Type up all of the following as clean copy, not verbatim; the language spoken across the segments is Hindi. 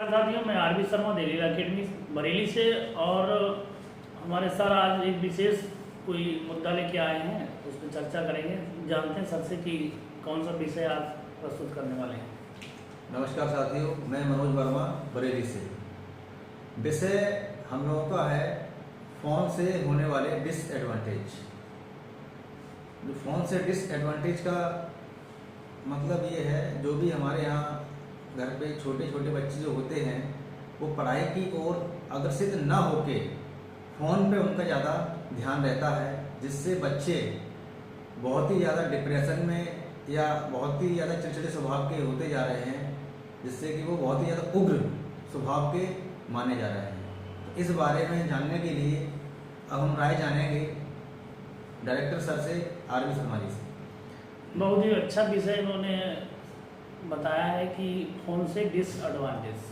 साथियों, मैं आरबी शर्मा दिल्ली एकेडमी बरेली से। और हमारे सर आज एक विशेष कोई मुद्दा लेके आए हैं, उस पर चर्चा करेंगे। जानते हैं सर से कि कौन सा विषय आज प्रस्तुत करने वाले हैं। नमस्कार साथियों, मैं मनोज वर्मा बरेली से। विषय हम लोगों का है फ़ोन से होने वाले डिसएडवांटेज। फ़ोन से डिसएडवांटेज का मतलब ये है, जो भी हमारे यहाँ घर पे छोटे छोटे बच्चे जो होते हैं वो पढ़ाई की ओर अग्रसित न होके फ़ोन पे उनका ज़्यादा ध्यान रहता है, जिससे बच्चे बहुत ही ज़्यादा डिप्रेशन में या बहुत ही ज़्यादा चिड़चिड़े स्वभाव के होते जा रहे हैं, जिससे कि वो बहुत ही ज़्यादा उग्र स्वभाव के माने जा रहे हैं। तो इस बारे में जानने के लिए अब हम राय जानेंगे डायरेक्टर सर से, आरबी शर्मा जी से। बहुत ही अच्छा विषय इन्होंने बताया है कि फ़ोन से डिसएडवांटेज,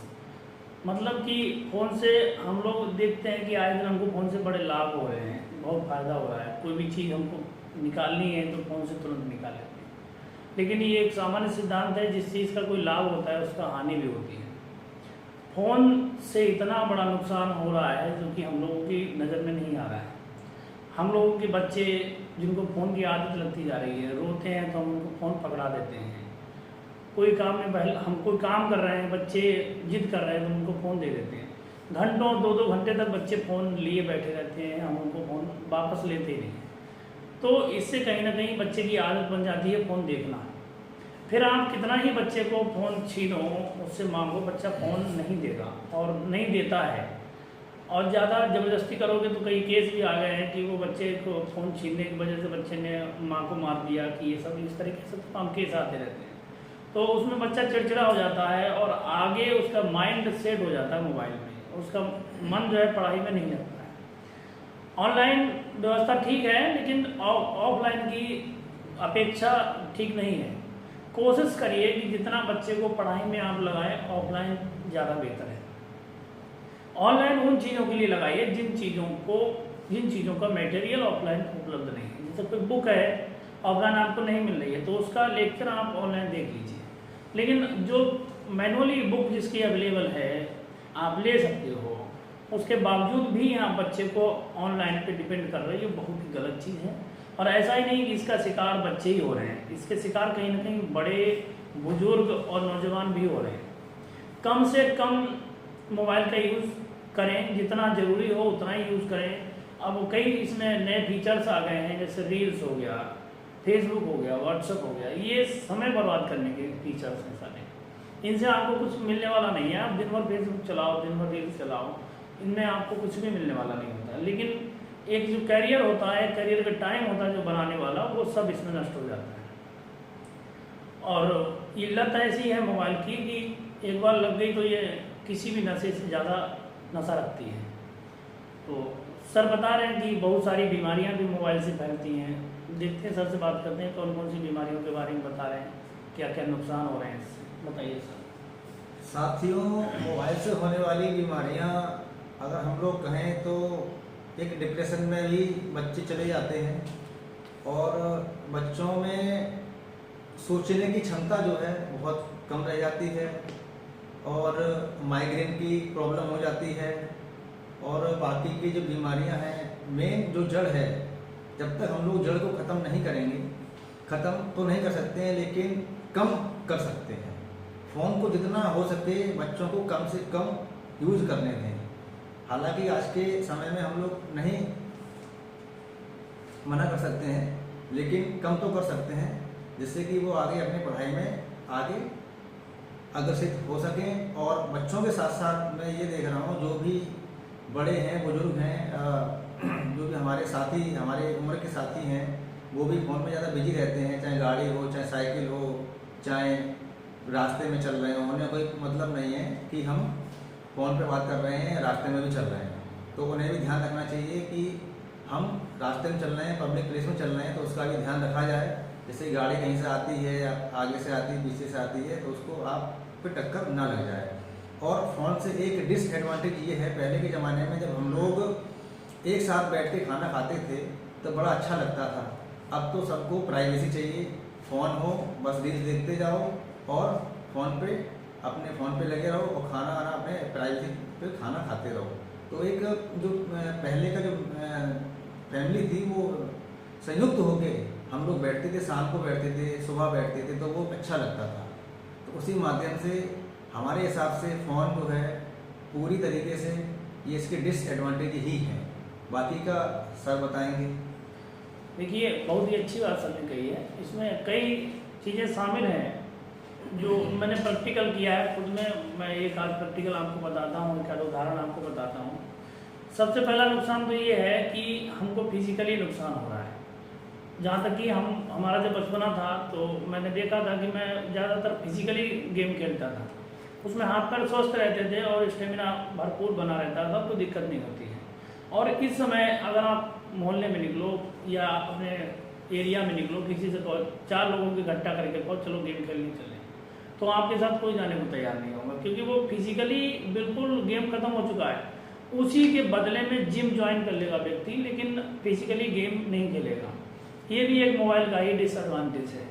मतलब कि फ़ोन से हम लोग देखते हैं कि आए दिन हमको फ़ोन से बड़े लाभ हो रहे हैं, बहुत फ़ायदा हो रहा है। कोई भी चीज़ हमको निकालनी है तो फ़ोन से तुरंत निकाल लेते हैं। लेकिन ये एक सामान्य सिद्धांत है, जिस चीज़ का कोई लाभ होता है उसका हानि भी होती है। फ़ोन से इतना बड़ा नुकसान हो रहा है जो कि हम लोगों की नज़र में नहीं आ रहा है। हम लोगों के बच्चे जिनको फ़ोन की आदत लगती जा रही है, रोते हैं तो हम उनको फ़ोन पकड़ा देते हैं। कोई काम में हम कोई काम कर रहे हैं, बच्चे जिद कर रहे हैं तो उनको फ़ोन दे देते हैं। घंटों 2-2 घंटे तक बच्चे फ़ोन लिए बैठे रहते हैं, हम उनको फ़ोन वापस लेते ही नहीं। तो इससे कहीं ना कहीं बच्चे की आदत बन जाती है फ़ोन देखना। फिर आप कितना ही बच्चे को फ़ोन छीनो, उससे मांगो, बच्चा फ़ोन नहीं देगा और नहीं देता है। और ज़्यादा ज़बरदस्ती करोगे तो कई केस भी आ गए हैं कि वो बच्चे को फ़ोन छीनने की वजह से बच्चे ने माँ को मार दिया, कि ये सब इस तरीके से तमाम केस आते रहते हैं। तो उसमें बच्चा चिड़चिड़ा हो जाता है और आगे उसका माइंड सेट हो जाता है मोबाइल में, उसका मन जो है पढ़ाई में नहीं लगता है। ऑनलाइन व्यवस्था ठीक है, लेकिन ऑफलाइन की अपेक्षा ठीक नहीं है। कोशिश करिए कि जितना बच्चे को पढ़ाई में आप लगाएं, ऑफलाइन ज़्यादा बेहतर है। ऑनलाइन उन चीज़ों के लिए लगाइए जिन चीज़ों का मटेरियल ऑफलाइन उपलब्ध नहीं है। जैसे कोई बुक है ऑफलाइन आपको नहीं मिल रही है तो उसका लेक्चर आप ऑनलाइन देख लीजिए। लेकिन जो मैनुअली बुक जिसकी अवेलेबल है आप ले सकते हो, उसके बावजूद भी आप बच्चे को ऑनलाइन पे डिपेंड कर रहे हो, ये बहुत ही गलत चीज़ है। और ऐसा ही नहीं कि इसका शिकार बच्चे ही हो रहे हैं, इसके शिकार कहीं ना कहीं बड़े बुजुर्ग और नौजवान भी हो रहे हैं। कम से कम मोबाइल का यूज़ करें, जितना ज़रूरी हो उतना ही यूज़ करें। अब कई इसमें नए फीचर्स आ गए हैं, जैसे रील्स हो गया, फेसबुक हो गया, व्हाट्सअप हो गया, ये समय बर्बाद करने के फीचर्स हैं सारे। इनसे आपको कुछ मिलने वाला नहीं है। आप दिन भर फेसबुक चलाओ, दिन भर रील्स चलाओ, इनमें आपको कुछ भी मिलने वाला नहीं होता। लेकिन एक जो कैरियर होता है, कैरियर का टाइम होता है जो बनाने वाला, वो सब इसमें नष्ट हो जाता है। और ये लत ऐसी है मोबाइल की कि एक बार लग गई तो ये किसी भी नशे से ज़्यादा नशा रखती है। तो सर बता रहे हैं कि बहुत सारी बीमारियां भी मोबाइल से फैलती हैं। देखते हैं, सर से बात करते हैं कौन कौन सी बीमारियों के बारे में बता रहे हैं, क्या क्या नुकसान हो रहे हैं इससे, बताइए सर। साथियों, मोबाइल से होने वाली बीमारियां अगर हम लोग कहें तो एक डिप्रेशन में भी बच्चे चले जाते हैं, और बच्चों में सोचने की क्षमता जो है बहुत कम रह जाती है, और माइग्रेन की प्रॉब्लम हो जाती है, और बाकी की जो बीमारियां हैं, मेन जो जड़ है, जब तक हम लोग जड़ को ख़त्म नहीं करेंगे, ख़त्म तो नहीं कर सकते हैं लेकिन कम कर सकते हैं। फ़ोन को जितना हो सके बच्चों को कम से कम यूज़ करने दें। हालांकि आज के समय में हम लोग नहीं मना कर सकते हैं, लेकिन कम तो कर सकते हैं, जिससे कि वो आगे अपनी पढ़ाई में आगे अग्रसित हो सकें। और बच्चों के साथ साथ मैं ये देख रहा हूँ, जो भी बड़े हैं, बुजुर्ग हैं, जो भी हमारे साथी, हमारे उम्र के साथी हैं, वो भी फ़ोन में ज़्यादा बिजी रहते हैं। चाहे गाड़ी हो, चाहे साइकिल हो, चाहे रास्ते में चल रहे हो, उन्हें कोई मतलब नहीं है कि हम फ़ोन पे बात कर रहे हैं, रास्ते में भी चल रहे हैं। तो उन्हें भी ध्यान रखना चाहिए कि हम रास्ते में चल रहे हैं, पब्लिक प्लेस में चल रहे हैं, तो उसका भी ध्यान रखा जाए। जैसे गाड़ी कहीं से आती है, या आगे से आती है, पीछे से आती है, तो उसको आप पे टक्कर ना लग जाए। और फ़ोन से एक डिसएडवांटेज ये है, पहले के ज़माने में जब हम लोग एक साथ बैठ के खाना खाते थे तो बड़ा अच्छा लगता था। अब तो सबको प्राइवेसी चाहिए, फ़ोन हो बस रील्स देखते जाओ और फ़ोन पे अपने फ़ोन पे लगे रहो और खाना वाना अपने प्राइवेसी पे खाना खाते रहो। तो एक जो पहले का जो फैमिली थी वो संयुक्त होके हम लोग बैठते थे, शाम को बैठते थे, सुबह बैठते थे, तो वो अच्छा लगता था। तो उसी माध्यम से हमारे हिसाब से फ़ोन जो है पूरी तरीके से ये इसके डिसएडवांटेज ही हैं। बाकी का सर बताएंगे। देखिए, बहुत ही अच्छी बात सर ने कही है। इसमें कई चीज़ें शामिल हैं जो मैंने प्रैक्टिकल किया है खुद में। मैं एक आध प्रैक्टिकल आपको बताता हूँ, एक आध उदाहरण आपको बताता हूँ। सबसे पहला नुकसान तो ये है कि हमको फिजिकली नुकसान हो रहा है। जहाँ तक कि हमारा जब बचपना था तो मैंने देखा था कि मैं ज़्यादातर फिजिकली गेम खेलता था, उसमें हाथ पैर स्वस्थ रहते थे और स्टेमिना भरपूर बना रहता था, कोई दिक्कत नहीं होती है। और इस समय अगर आप मोहल्ले में निकलो या अपने एरिया में निकलो, किसी से कहो, 4 लोगों की इकट्ठा करके कहो चलो गेम खेलने चले, तो आपके साथ कोई जाने को तैयार नहीं होगा, क्योंकि वो फिजिकली बिल्कुल गेम खत्म हो चुका है। उसी के बदले में जिम ज्वाइन कर लेगा व्यक्ति, लेकिन फिजिकली गेम नहीं खेलेगा। ये भी एक मोबाइल का ही डिसएडवांटेज है।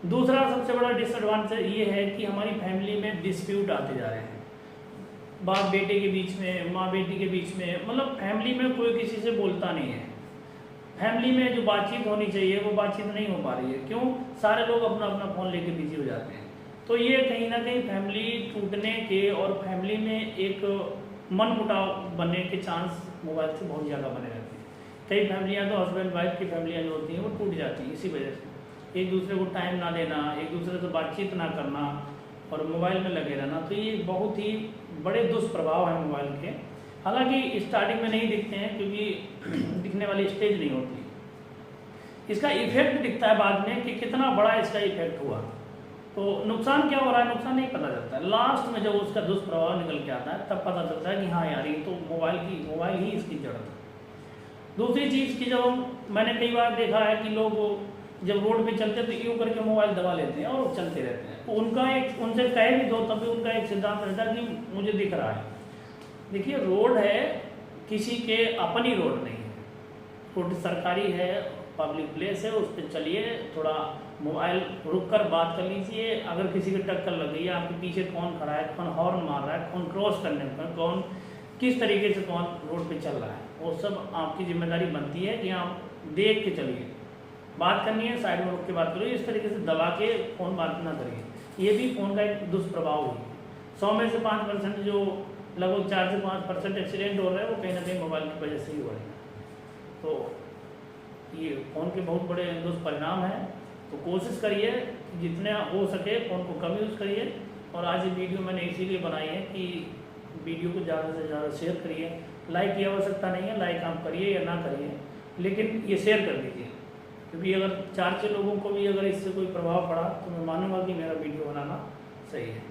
दूसरा सबसे बड़ा डिसएडवांटेज ये है कि हमारी फैमिली में डिस्प्यूट आते जा रहे हैं, बाप बेटे के बीच में, माँ बेटी के बीच में, मतलब फैमिली में कोई किसी से बोलता नहीं है। फैमिली में जो बातचीत होनी चाहिए वो बातचीत नहीं हो पा रही है। क्यों? सारे लोग अपना अपना फ़ोन लेके बिजी हो जाते हैं। तो ये कहीं ना कहीं फैमिली टूटने के और फैमिली में एक मनमुटाव बनने के चांस मोबाइल से बहुत ज़्यादा बने रहते हैं। कई फैमिलियाँ तो हस्बैंड वाइफ की फैमिलियाँ जो होती हैं वो टूट जाती हैं इसी वजह से। एक दूसरे को टाइम ना देना, एक दूसरे से बातचीत ना करना और मोबाइल में लगे रहना, तो ये बहुत ही बड़े दुष्प्रभाव हैं मोबाइल के। हालांकि स्टार्टिंग में नहीं दिखते हैं क्योंकि दिखने वाली स्टेज नहीं होती। इसका इफेक्ट दिखता है बाद में कि कितना बड़ा इसका इफेक्ट हुआ। तो नुकसान क्या हो रहा है, नुकसान नहीं पता चलता है। लास्ट में जब उसका दुष्प्रभाव निकल के आता है तब पता चलता है कि हाँ यार, ये तो मोबाइल ही इसकी जड़ है। दूसरी चीज़ की जब मैंने कई बार देखा है कि लोग जब रोड पे चलते तो यूँ करके मोबाइल दबा लेते हैं और चलते रहते हैं। तो उनसे कहे भी दो तब भी उनका एक सिद्धांत रहता है कि मुझे दिख रहा है। देखिए, रोड है, किसी के अपनी रोड नहीं है, रोड सरकारी है, पब्लिक प्लेस है, उस पर चलिए, थोड़ा मोबाइल रुक कर बात कर लीजिए। अगर किसी की टक्कर लग गई है, आपके पीछे कौन खड़ा है, कौन हॉर्न मार रहा है, कौन क्रॉस करने में, कौन किस तरीके से कौन रोड पे चल रहा है, वो सब आपकी जिम्मेदारी बनती है कि आप देख के चलिए। बात करनी है साइड में रुक के बात करिए, इस तरीके से दबा के फ़ोन बात ना करिए। ये भी फ़ोन का एक दुष्प्रभाव है। 100 में से 5% जो लगभग 4 से 5% एक्सीडेंट हो रहे हैं वो कहीं ना कहीं मोबाइल की वजह से ही हो रहे हैं। तो ये फ़ोन के बहुत बड़े दुष्परिणाम हैं। तो कोशिश करिए जितने हो सके फ़ोन को कम यूज़ करिए। और आज ये वीडियो मैंने इसीलिए बनाई है कि वीडियो को ज़्यादा से ज़्यादा शेयर करिए। लाइक की आवश्यकता नहीं है, लाइक आप करिए या ना करिए, लेकिन ये शेयर कर दीजिए, क्योंकि अगर 4-6 लोगों को भी अगर इससे कोई प्रभाव पड़ा तो मैं मानूंगा कि मेरा वीडियो बनाना सही है।